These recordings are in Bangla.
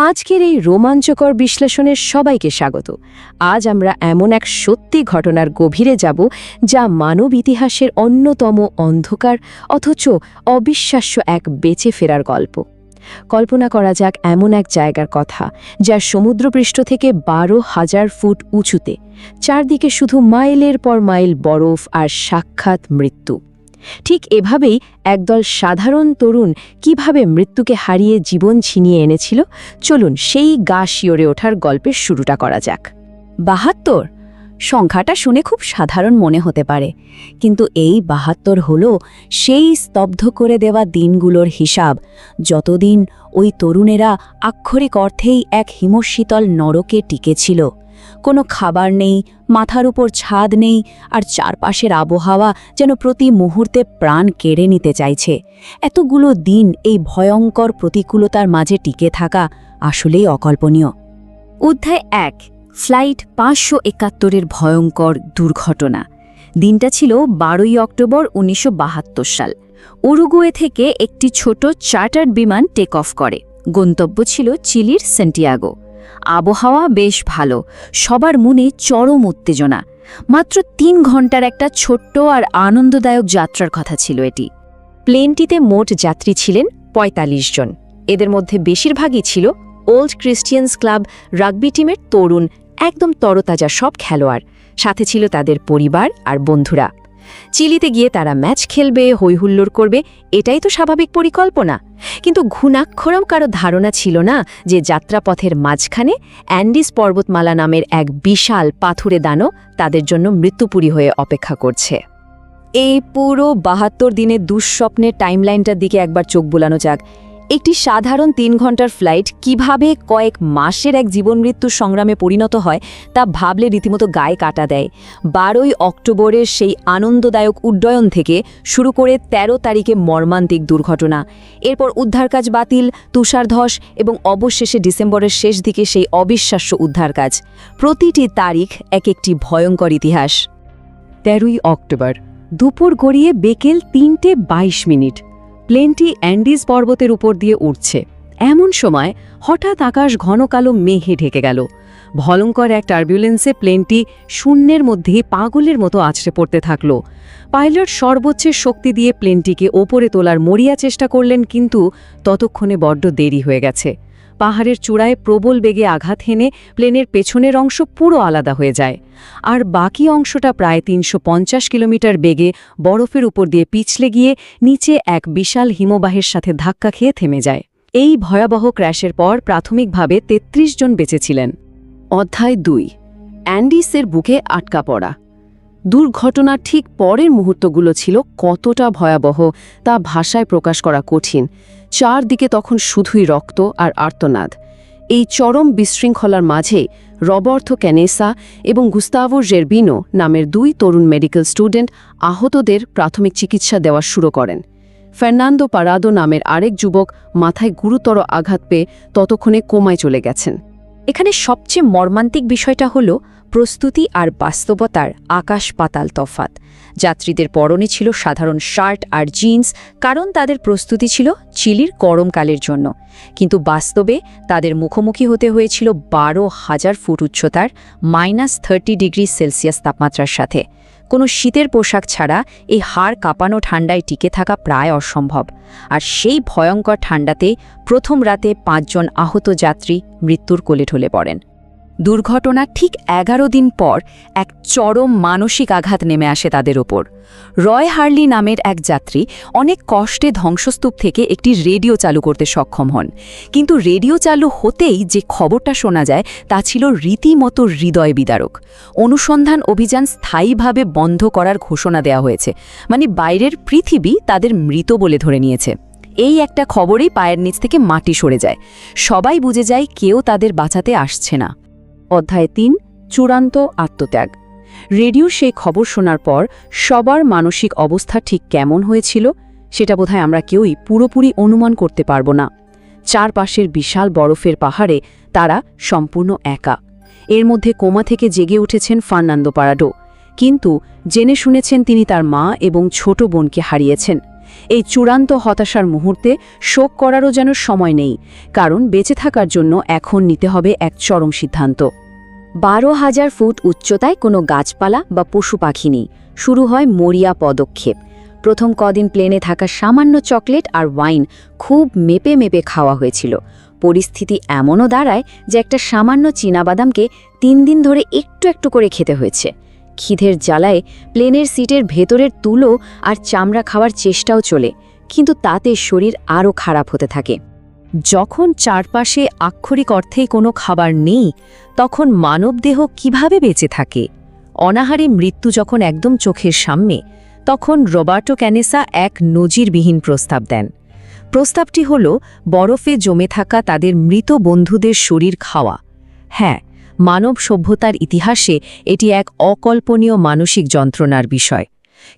আজকের এই রোমাঞ্চকর বিশ্লেষণের সবাইকে স্বাগত। আজ আমরা এমন এক সত্যি ঘটনার গভীরে যাব যা মানব ইতিহাসের অন্যতম অন্ধকার অথচ অবিশ্বাস্য এক বেঁচে ফেরার গল্প। কল্পনা করা যাক এমন এক জায়গার কথা যা সমুদ্রপৃষ্ঠ থেকে 12,000 ফুট উঁচুতে, চারদিকে শুধু মাইলের পর মাইল বরফ আর সাক্ষাৎ মৃত্যু। ঠিক এভাবেই একদল সাধারণ তরুণ কিভাবে মৃত্যুকে হারিয়ে জীবন ছিনিয়ে এনেছিল, চলুন সেই গা শিওরে ওঠার গল্পের শুরুটা করা যাক। ৭২ সংখ্যাটা শুনে খুব সাধারণ মনে হতে পারে, কিন্তু এই ৭২ হলো সেই স্তব্ধ করে দেওয়া দিনগুলোর হিসাব, যতদিন ওই তরুণেরা আক্ষরিক অর্থেই এক হিমশীতল নরকে টিকেছিল। কোনো খাবার নেই, মাথার উপর ছাদ নেই, আর চারপাশের আবহাওয়া যেন প্রতি মুহূর্তে প্রাণ কেড়ে নিতে চাইছে। এতগুলো দিন এই ভয়ঙ্কর প্রতিকূলতার মাঝে টিকে থাকা আসলেই অকল্পনীয়। অধ্যায় ১, ফ্লাইট ৫৭১-এর ভয়ঙ্কর দুর্ঘটনা। দিনটা ছিল ১২ই অক্টোবর ১৯৭২ সাল। উরুগুয়ে থেকে একটি ছোট চার্টার্ড বিমান টেক অফ করে। গন্তব্য ছিল চিলির সেন্টিয়াগো। আবহাওয়া বেশ ভালো, সবার মনে চরম উত্তেজনা। মাত্র ৩ ঘন্টার একটা ছোট্ট আর আনন্দদায়ক যাত্রার কথা ছিল এটি। প্লেনটিতে মোট যাত্রী ছিলেন ৪৫ জন। এদের মধ্যে বেশিরভাগই ছিল ওল্ড ক্রিশ্চিয়ানস ক্লাব রাগবি টিমের তরুণ, একদম তরতাজা সব খেলোয়াড়। সাথে ছিল তাদের পরিবার আর বন্ধুরা। চিলিতে গিয়ে তারা ম্যাচ খেলবে, হইহুল্লোড় করবে, এটাই তো স্বাভাবিক পরিকল্পনা। কিন্তু ঘুণাক্ষরম কারো ধারণা ছিল না যে যাত্রাপথের মাঝখানে অ্যান্ডিস পর্বতমালা নামের এক বিশাল পাথুরে দানব তাদের জন্য মৃত্যুপুরী হয়ে অপেক্ষা করছে। এই পুরো ৭২ দিনের দুঃস্বপ্নের টাইমলাইনটার দিকে একবার চোখ বোলানো যাক। একটি সাধারণ ৩ ঘন্টার ফ্লাইট কিভাবে কয়েক মাসের এক জীবনমৃত্যুর সংগ্রামে পরিণত হয় তা ভাবলে রীতিমতো গায়ে কাটা দেয়। ১২ই অক্টোবরের সেই আনন্দদায়ক উড্ডয়ন থেকে শুরু করে ১৩ তারিখে মর্মান্তিক দুর্ঘটনা, এরপর উদ্ধার কাজ বাতিল, তুষারধস এবং অবশেষে ডিসেম্বরের শেষ দিকে সেই অবিশ্বাস্য উদ্ধার কাজ। প্রতিটি তারিখ এক একটি ভয়ঙ্কর ইতিহাস। ১৩ই অক্টোবর দুপুর গড়িয়ে বিকেল ৩:২২। প্লেনটি অ্যান্ডিজ পর্বতের উপর দিয়ে উঠছে। এমন সময় হঠাৎ আকাশ ঘন কালো মেঘে ঢেকে গেল। ভয়ঙ্কর এক টার্বুলেন্সে প্লেনটি শূন্যের মধ্যে পাগলের মতো আছড়ে পড়তে থাকল। পাইলট সর্বোচ্চ শক্তি দিয়ে প্লেনটিকে ওপরে তোলার মরিয়া চেষ্টা করলেন, কিন্তু ততক্ষণে বড্ড দেরি হয়ে গেছে। পাহাড়ের চূড়ায় প্রবল বেগে আঘাত হেনে প্লেনের পেছনের অংশ পুরো আলাদা হয়ে যায়, আর বাকি অংশটা প্রায় ৩৫০ কিলোমিটার বেগে বরফের উপর দিয়ে পিছলে গিয়ে নিচে এক বিশাল হিমবাহের সাথে ধাক্কা খেয়ে থেমে যায়। এই ভয়াবহ ক্র্যাশের পর প্রাথমিকভাবে ৩৩ জন বেঁচেছিলেন। অধ্যায় ২, অ্যান্ডিসের বুকে আটকা পড়া। দুর্ঘটনার ঠিক পরের মুহূর্তগুলো ছিল কতটা ভয়াবহ তা ভাষায় প্রকাশ করা কঠিন। চারদিকে তখন শুধুই রক্ত আর আর্তনাদ। এই চরম বিশৃঙ্খলার মাঝে রবার্তো ক্যানেসা এবং গুস্তাভো জেরবিনো নামের ২ তরুণ মেডিকেল স্টুডেন্ট আহতদের প্রাথমিক চিকিৎসা দেওয়া শুরু করেন। ফার্নান্দো পারাদো নামের আরেক যুবক মাথায় গুরুতর আঘাত পেয়ে ততক্ষণে কোমায় চলে গেছেন। এখানে সবচেয়ে মর্মান্তিক বিষয়টা হলো প্রস্তুতি আর বাস্তবতার আকাশ পাতাল তফাত। যাত্রীদের পরনে ছিল সাধারণ শার্ট আর জিন্স, কারণ তাদের প্রস্তুতি ছিল চিলির গরমকালের জন্য। কিন্তু বাস্তবে তাদের মুখোমুখি হতে হয়েছিল ১২,০০০ ফুট উচ্চতার -30°C তাপমাত্রার সাথে। কোনো শীতের পোশাক ছাড়া এই হাড় কাঁপানো ঠান্ডায় টিকে থাকা প্রায় অসম্ভব। আর সেই ভয়ঙ্কর ঠান্ডাতে প্রথম রাতে ৫ জন আহত যাত্রী মৃত্যুর কোলে ঢলে পড়েন। দুর্ঘটনার ঠিক ১১ দিন পর এক চরম মানসিক আঘাত নেমে আসে তাদের ওপর। রয় হার্লি নামের এক যাত্রী অনেক কষ্টে ধ্বংসস্তূপ থেকে একটি রেডিও চালু করতে সক্ষম হন, কিন্তু রেডিও চালু হতেই যে খবরটা শোনা যায় তা ছিল রীতিমতো হৃদয় বিদারক। অনুসন্ধান অভিযান স্থায়ীভাবে বন্ধ করার ঘোষণা দেওয়া হয়েছে, মানে বাইরের পৃথিবী তাদের মৃত বলে ধরে নিয়েছে। এই একটা খবরেই পায়ের নিচ থেকে মাটি সরে যায়। সবাই বুঝে যায় কেউ তাদের বাঁচাতে আসছে না। অধ্যায় ৩, চূড়ান্ত আত্মত্যাগ। রেডিওর সেই খবর শোনার পর সবার মানসিক অবস্থা ঠিক কেমন হয়েছিল সেটা বোধহয় আমরা কেউই পুরোপুরি অনুমান করতে পারব না। চারপাশের বিশাল বরফের পাহাড়ে তারা সম্পূর্ণ একা। এর মধ্যে কোমা থেকে জেগে উঠেছেন ফার্নান্দো পারাডো, কিন্তু জেনে শুনেছেন তিনি তার মা এবং ছোট বোনকে হারিয়েছেন। এই চূড়ান্ত হতাশার মুহূর্তে শোক করারও যেন সময় নেই, কারণ বেঁচে থাকার জন্য এখন নিতে হবে এক চরম সিদ্ধান্ত। 12,000 ফুট উচ্চতায় কোনো গাছপালা বা পশু পাখি নেই। শুরু হয় মরিয়া পদক্ষেপ। প্রথম কদিন প্লেনে থাকা সামান্য চকলেট আর ওয়াইন খুব মেপে মেপে খাওয়া হয়েছিল। পরিস্থিতি এমনও দাঁড়ায় যে একটা সামান্য চীনাবাদামকে 3 দিন ধরে একটু একটু করে খেতে হয়েছে। খিদের জ্বালায় প্লেনের সিটের ভেতরের তুলো আর চামড়া খাওয়ার চেষ্টাও চলে, কিন্তু তাতে শরীর আরও খারাপ হতে থাকে। যখন চারপাশে আক্ষরিক অর্থেই কোনো খাবার নেই, তখন মানবদেহ কিভাবে বেঁচে থাকে? অনাহারে মৃত্যু যখন একদম চোখের সামনে, তখন রবার্টো ক্যানেসা এক নজিরবিহীন প্রস্তাব দেন। প্রস্তাবটি হল বরফে জমে থাকা তাদের মৃত বন্ধুদের শরীর খাওয়া। হ্যাঁ, মানব সভ্যতার ইতিহাসে এটি এক অকল্পনীয় মানসিক যন্ত্রণার বিষয়,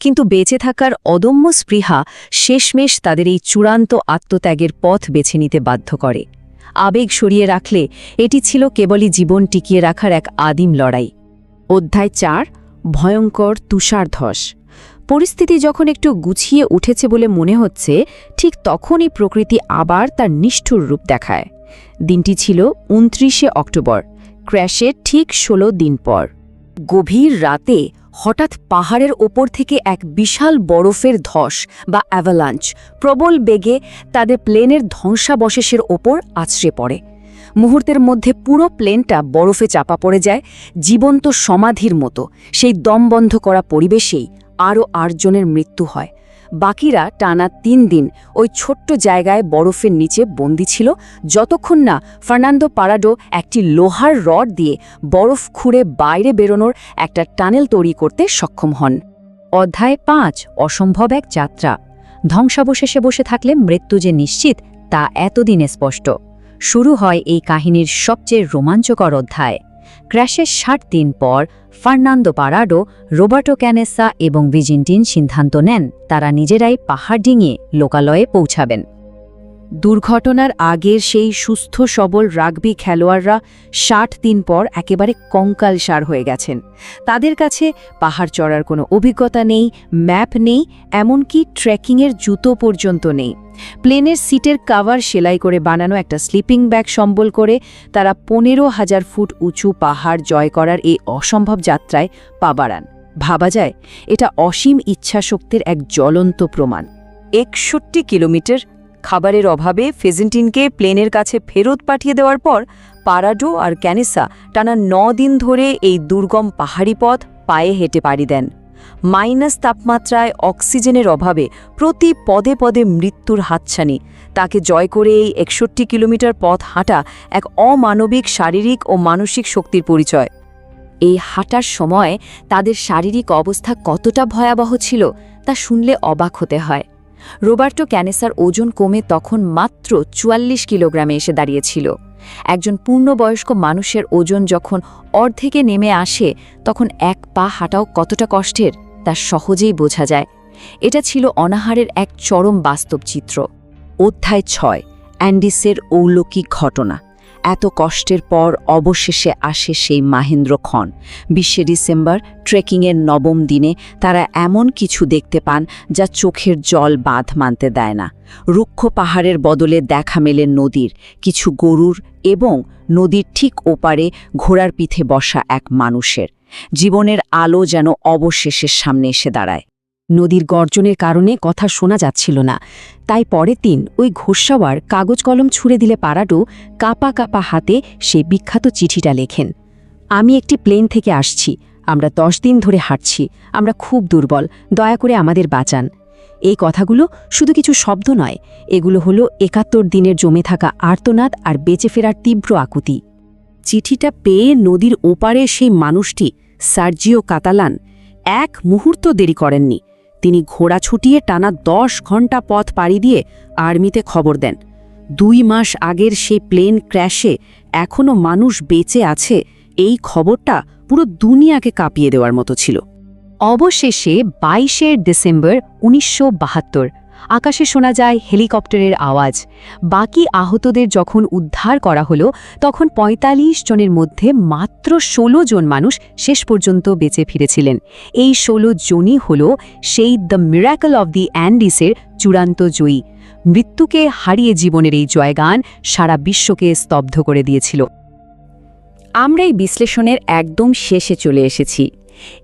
কিন্তু বেঁচে থাকার অদম্য স্পৃহা শেষমেশ তাদের এই চূড়ান্ত আত্মত্যাগের পথ বেছে নিতে বাধ্য করে। আবেগ সরিয়ে রাখলে এটি ছিল কেবলই জীবন টিকিয়ে রাখার এক আদিম লড়াই। অধ্যায় 4, ভয়ঙ্কর তুষারধস। পরিস্থিতি যখন একটু গুছিয়ে উঠেছে বলে মনে হচ্ছে, ঠিক তখনই প্রকৃতি আবার তার নিষ্ঠুর রূপ দেখায়। দিনটি ছিল 29শে অক্টোবর, ক্র্যাশের ঠিক 16 দিন পর। গভীর রাতে হঠাৎ পাহাড়ের ওপর থেকে এক বিশাল বরফের ধস বা অ্যাভালাঞ্চ প্রবল বেগে তাদের প্লেনের ধ্বংসাবশেষের ওপর আছড়ে পড়ে। মুহূর্তের মধ্যে পুরো প্লেনটা বরফে চাপা পড়ে যায়, জীবন্ত সমাধির মতো। সেই দমবন্ধ করা পরিবেশেই আরও 8 জনের মৃত্যু হয়। বাকিরা টানা 3 দিন ওই ছোট্ট জায়গায় বরফের নিচে বন্দী ছিল, যতক্ষণ না ফার্নান্দো পারাডো একটি লোহার রড দিয়ে বরফ খুঁড়ে বাইরে বেরোনোর একটা টানেল তৈরি করতে সক্ষম হন। অধ্যায় 5, অসম্ভব এক যাত্রা। ধ্বংসাবশেষে বসে থাকলে মৃত্যু যে নিশ্চিত, তা এতদিনে স্পষ্ট। শুরু হয় এই কাহিনীর সবচেয়ে রোমাঞ্চকর অধ্যায়। ক্র্যাশের 60 দিন পর ফার্নান্দো পারাডো, রোবার্টো ক্যানেসা এবং ভিজিন্টিন সিদ্ধান্ত নেন তারা নিজেরাই পাহাড় ডিঙিয়ে লোকালয়ে পৌঁছাবেন। দুর্ঘটনার আগের সেই সুস্থ সবল রাগবি খেলোয়াড়রা 60 দিন পর একেবারে কঙ্কালসার হয়ে গেছেন। তাদের কাছে পাহাড় চড়ার কোনো অভিজ্ঞতা নেই, ম্যাপ নেই, এমনকি ট্রেকিংয়ের জুতো পর্যন্ত নেই। প্লেনের সিটের কাভার সেলাই করে বানানো একটা স্লিপিং ব্যাগ সম্বল করে তারা 15,000 ফুট উঁচু পাহাড় জয় করার এই অসম্ভব যাত্রায় পা বাড়ান। ভাবা যায়, এটা অসীম ইচ্ছাশক্তির এক জ্বলন্ত প্রমাণ। 61 কিলোমিটার। খাবারের অভাবে ফেজেন্টিনকে প্লেনের কাছে ফেরত পাঠিয়ে দেওয়ার পর পারাডো আর ক্যানেসা টানা 9 দিন ধরে এই দুর্গম পাহাড়ি পথ পায়ে হেঁটে পাড়ি দেন। মাইনাস তাপমাত্রায় অক্সিজেনের অভাবে প্রতি পদে পদে মৃত্যুর হাতছানি। তাকে জয় করে এই 61 কিলোমিটার পথ হাঁটা এক অমানবিক শারীরিক ও মানসিক শক্তির পরিচয়। এই হাঁটার সময় তাদের শারীরিক অবস্থা কতটা ভয়াবহ ছিল তা শুনলে অবাক হতে হয়। রোবার্টো ক্যানেসার ওজন কমে তখন মাত্র 44 কিলোগ্রামে এসে দাঁড়িয়েছিল। একজন পূর্ণবয়স্ক মানুষের ওজন যখন অর্ধেকে নেমে আসে, তখন এক পা হাঁটাও কতটা কষ্টের তা সহজেই বোঝা যায়। এটা ছিল অনাহারের এক চরম বাস্তব চিত্র। অধ্যায় 6, অ্যান্ডিসের অলৌকিক ঘটনা। এত কষ্টের পর অবশেষে আসে সেই মাহেন্দ্রক্ষণ। 20 ডিসেম্বর, ট্রেকিংয়ের 9ম দিনে তারা এমন কিছু দেখতে পান যা চোখের জল বাঁধ মানতে দেয় না। রুক্ষ পাহাড়ের বদলে দেখা মেলে নদীর, কিছু গরুর এবং নদীর ঠিক ওপারে ঘোড়ার পিঠে বসা এক মানুষের। জীবনের আলো যেন অবশেষে সামনে এসে দাঁড়ায়। নদীর গর্জনের কারণে কথা শোনা যাচ্ছিল না, তাই পরের দিন ওই ঘোষাওয়ার কাগজ কলম ছুঁড়ে দিলে পারাডো কাপা কাপা হাতে সেই বিখ্যাত চিঠিটা লেখেন। আমি একটি প্লেন থেকে আসছি, আমরা 10 দিন ধরে হাঁটছি, আমরা খুব দুর্বল, দয়া করে আমাদের বাঁচান। এই কথাগুলো শুধু কিছু শব্দ নয়, এগুলো হলো 71 দিনের জমে থাকা আর্তনাদ আর বেঁচে ফেরার তীব্র আকুতি। চিঠিটা পেয়ে নদীর ওপারে সেই মানুষটি, সার্জিও কাতালান, এক মুহূর্ত দেরি করেননি। তিনি ঘোড়া ছুটিয়ে টানা 10 ঘন্টা পথ পাড়ি দিয়ে আর্মিতে খবর দেন। 2 মাস আগের সেই প্লেন ক্র্যাশে এখনও মানুষ বেঁচে আছে, এই খবরটা পুরো দুনিয়াকে কাঁপিয়ে দেওয়ার মতো ছিল। অবশেষে 22 ডিসেম্বর 1972 আকাশে শোনা যায় হেলিকপ্টারের আওয়াজ। বাকি আহতদের যখন উদ্ধার করা হলো তখন ৪৫ জনের মধ্যে মাত্র ১৬ জন মানুষ শেষ পর্যন্ত বেঁচে ফিরেছিলেন। এই ১৬ জনই হল সেই দ্য মিরাকল অব দি অ্যান্ডিসের চূড়ান্ত জয়ী। মৃত্যুকে হারিয়ে জীবনের এই জয়গান সারা বিশ্বকে স্তব্ধ করে দিয়েছিল। আমরা এই বিশ্লেষণের একদম শেষে চলে এসেছি।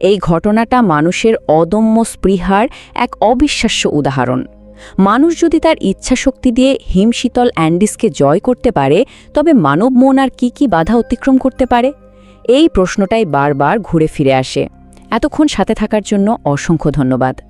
এই ঘটনাটা মানুষের অদম্য স্পৃহার এক অবিশ্বাস্য উদাহরণ। মানুষ যদি তার ইচ্ছাশক্তি দিয়ে হিমশীতল অ্যান্ডিসকে জয় করতে পারে, তবে মানব মন আর কি বাধা অতিক্রম করতে পারে? এই প্রশ্নটাই বারবার ঘুরে ফিরে আসে। এতক্ষণ সাথে থাকার জন্য অসংখ্য ধন্যবাদ।